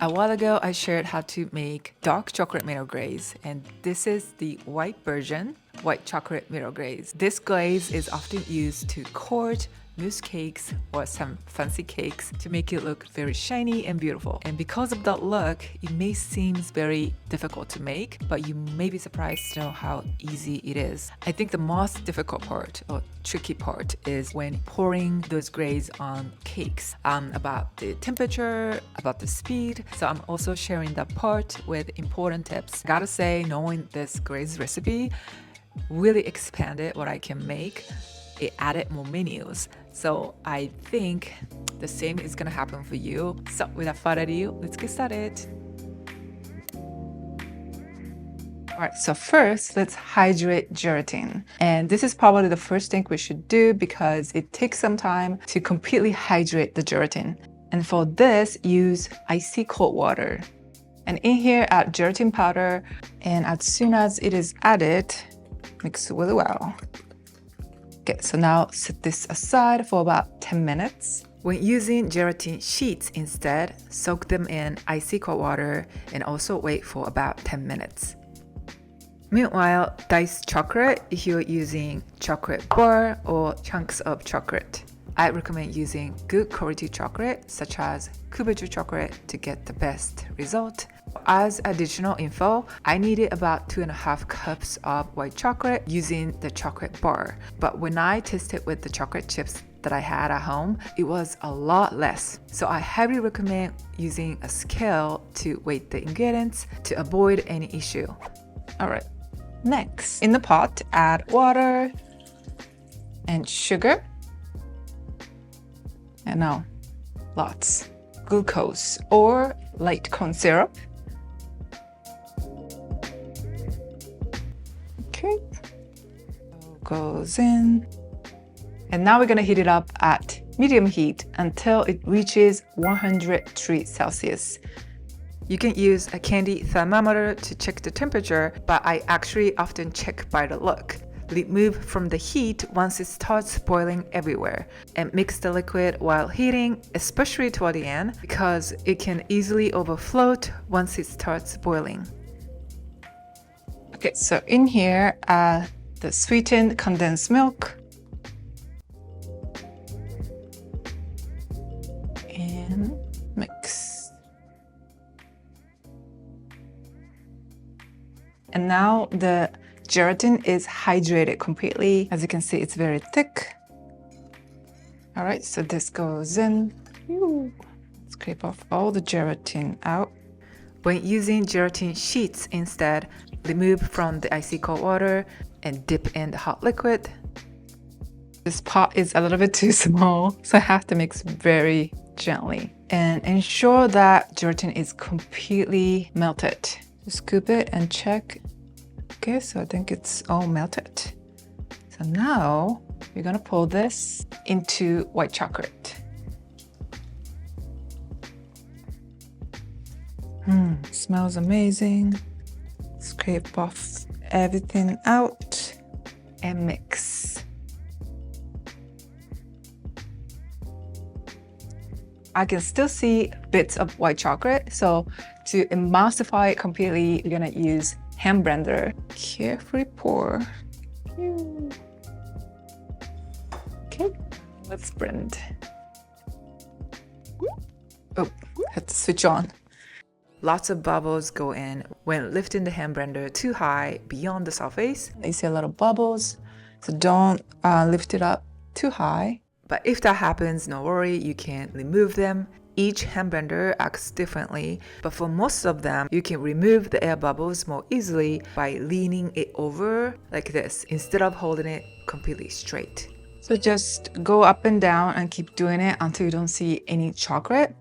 A while ago, I shared how to make dark chocolate mirror glaze, and this is the white version, white chocolate mirror glaze. This glaze is often used to coat mousse cakes or some fancy cakes to make it look very shiny and beautiful. And because of that look, it may seem very difficult to make, but you may be surprised to know how easy it is. I think the most difficult part or tricky part is when pouring those glaze on cakes, about the temperature, about the speed. So I'm also sharing that part with important tips. Gotta say, knowing this glaze recipe really expanded what I can make. It added more menus. So I think the same is gonna happen for you. So without further ado, let's get started. All right, so first let's hydrate gelatin. And this is probably the first thing we should do because it takes some time to completely hydrate the gelatin. And for this, use icy cold water. And in here, add gelatin powder. And as soon as it is added, mix really well. Okay, so now set this aside for about 10 minutes. When using gelatin sheets instead, soak them in icy cold water and also wait for about 10 minutes. Meanwhile, dice chocolate if you're using chocolate bar or chunks of chocolate. I recommend using good quality chocolate such as Kubiju chocolate to get the best result. As additional info, I needed about 2.5 cups of white chocolate using the chocolate bar. But when I tested with the chocolate chips that I had at home, it was a lot less. So I highly recommend using a scale to weigh the ingredients to avoid any issue. All right, next, in the pot, add water and sugar. And now, lots. Glucose or light corn syrup. Okay, goes in. And now we're gonna heat it up at medium heat until it reaches 100 degrees Celsius. You can use a candy thermometer to check the temperature, but I actually often check by the look. Remove from the heat once it starts boiling everywhere, and mix the liquid while heating, especially toward the end, because it can easily overfloat once it starts boiling. Okay, so in here, the sweetened condensed milk. And mix. And now the gelatin is hydrated completely. As you can see, it's very thick. All right, so this goes in. Scrape off all the gelatin out. When using gelatin sheets instead, remove from the icy cold water and dip in the hot liquid. This pot is a little bit too small, so I have to mix very gently. And ensure that gelatin is completely melted. Just scoop it and check. Okay, so I think it's all melted. So now we're gonna pour this into white chocolate. Smells amazing. Scrape off everything out and mix. I can still see bits of white chocolate, so to emulsify it completely, you're gonna use hand blender. Carefully pour. Okay, let's blend. Oh, had to switch on. Lots of bubbles go in when lifting the hand blender too high beyond the surface. You see a lot of bubbles, so don't lift it up too high. But if that happens, no worry, you can remove them. Each hand blender acts differently, but for most of them, you can remove the air bubbles more easily by leaning it over like this instead of holding it completely straight. So just go up and down and keep doing it until you don't see any chocolate.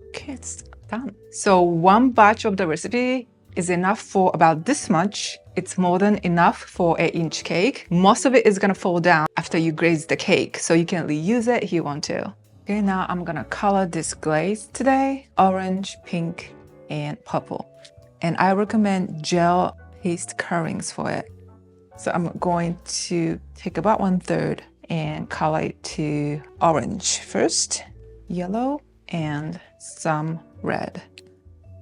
Okay, it's done. So one batch of the recipe is enough for about this much. It's more than enough for an 1-inch cake. Most of it is gonna fall down after you glaze the cake, so you can reuse it if you want to. Okay, now I'm gonna color this glaze today. Orange, pink, and purple. And I recommend gel paste colorings for it. So I'm going to take about 1/3 and color it to orange first, yellow, and some red.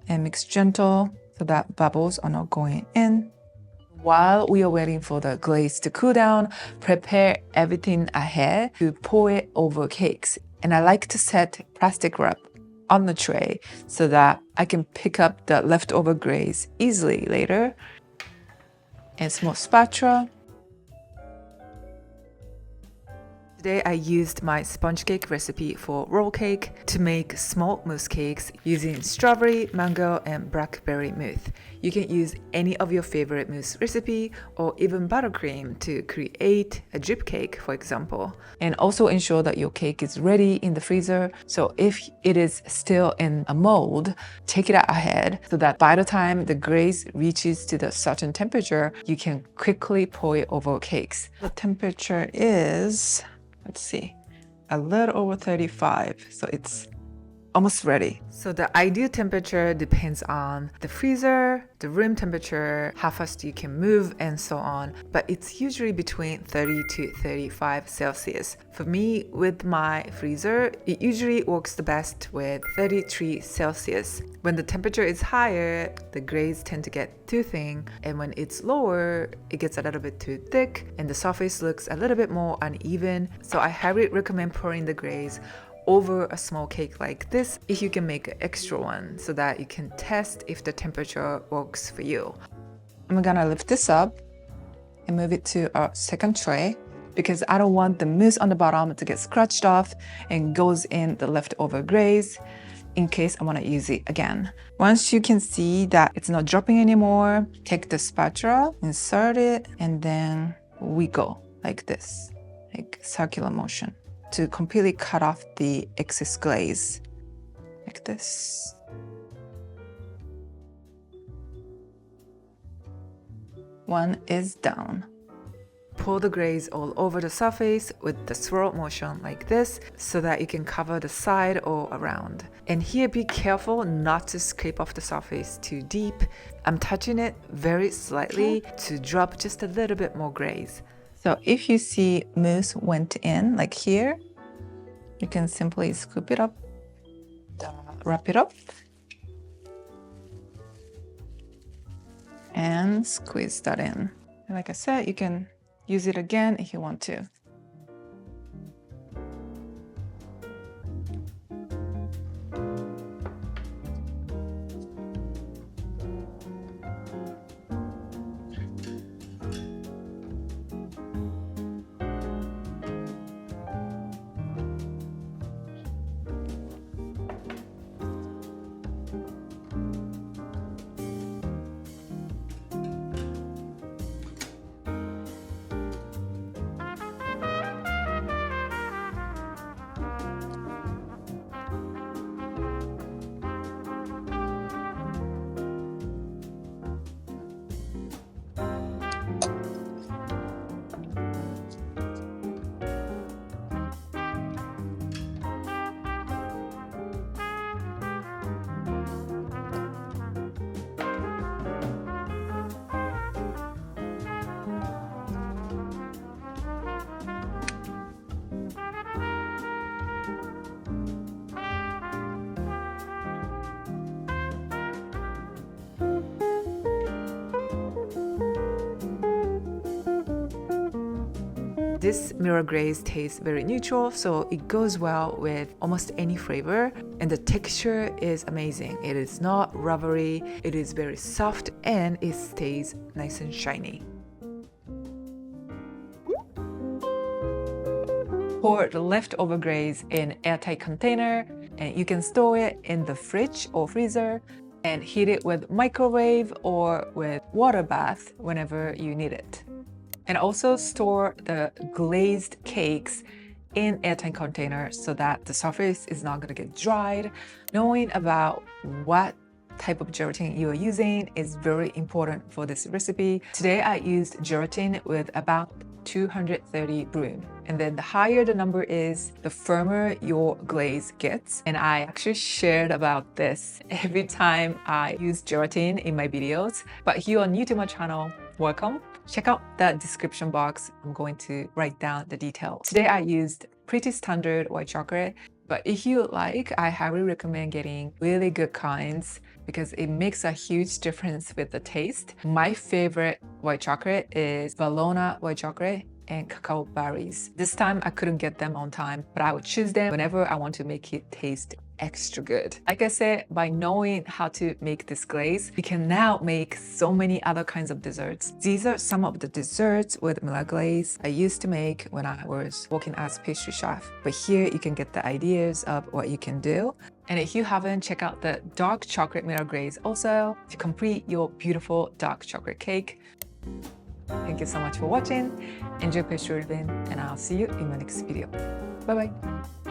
and mix gentle so that bubbles are not going in. While we are waiting for the glaze to cool down, prepare everything ahead to pour it over cakes. And I like to set plastic wrap on the tray so that I can pick up the leftover glaze easily later. And small spatula. Today I used my sponge cake recipe for roll cake to make small mousse cakes using strawberry, mango, and blackberry mousse. You can use any of your favorite mousse recipe or even buttercream to create a drip cake, for example. And also ensure that your cake is ready in the freezer. So if it is still in a mold, take it out ahead so that by the time the glaze reaches to the certain temperature, you can quickly pour it over cakes. The temperature is, let's see, a little over 35, so it's almost ready. So the ideal temperature depends on the freezer, the room temperature, how fast you can move, and so on, but it's usually between 30 to 35 Celsius. For me, with my freezer, it usually works the best with 33 Celsius. When the temperature is higher, the glaze tend to get too thin, and when it's lower, it gets a little bit too thick, and the surface looks a little bit more uneven. So I highly recommend pouring the glaze over a small cake like this if you can make an extra one so that you can test if the temperature works for you. I'm gonna lift this up and move it to our second tray because I don't want the mousse on the bottom to get scratched off and goes in the leftover glaze in case I want to use it again. Once you can see that it's not dropping anymore, take the spatula, insert it, and then wiggle like this, like circular motion, to completely cut off the excess glaze, like this. One is down. Pour the glaze all over the surface with the swirl motion like this so that you can cover the side or around. And here be careful not to scrape off the surface too deep. I'm touching it very slightly to drop just a little bit more glaze. So if you see mousse went in, like here, you can simply scoop it up, wrap it up, and squeeze that in. And like I said, you can use it again if you want to. This mirror glaze tastes very neutral, so it goes well with almost any flavor, and the texture is amazing. It is not rubbery, it is very soft, and it stays nice and shiny. Pour the leftover glaze in an airtight container, and you can store it in the fridge or freezer and heat it with microwave or with water bath whenever you need it. And also store the glazed cakes in airtight containers so that the surface is not going to get dried. Knowing about what type of gelatin you are using is very important for this recipe. Today I used gelatin with about 230 bloom. And then the higher the number is, the firmer your glaze gets. And I actually shared about this every time I use gelatin in my videos. But if you are new to my channel, welcome. check out the description box. I'm going to write down the details. Today I used pretty standard white chocolate, but if you like, I highly recommend getting really good kinds because it makes a huge difference with the taste. My favorite white chocolate is Valona white chocolate and cacao berries. This time I couldn't get them on time, but I would choose them whenever I want to make it taste extra good. Like I said, by knowing how to make this glaze, we can now make so many other kinds of desserts. These are some of the desserts with vanilla glaze I used to make when I was working as pastry chef. But here you can get the ideas of what you can do. And if you haven't, check out the dark chocolate vanilla glaze also to complete your beautiful dark chocolate cake. Thank you so much for watching. Enjoy pastry living, and I'll see you in my next video. Bye bye.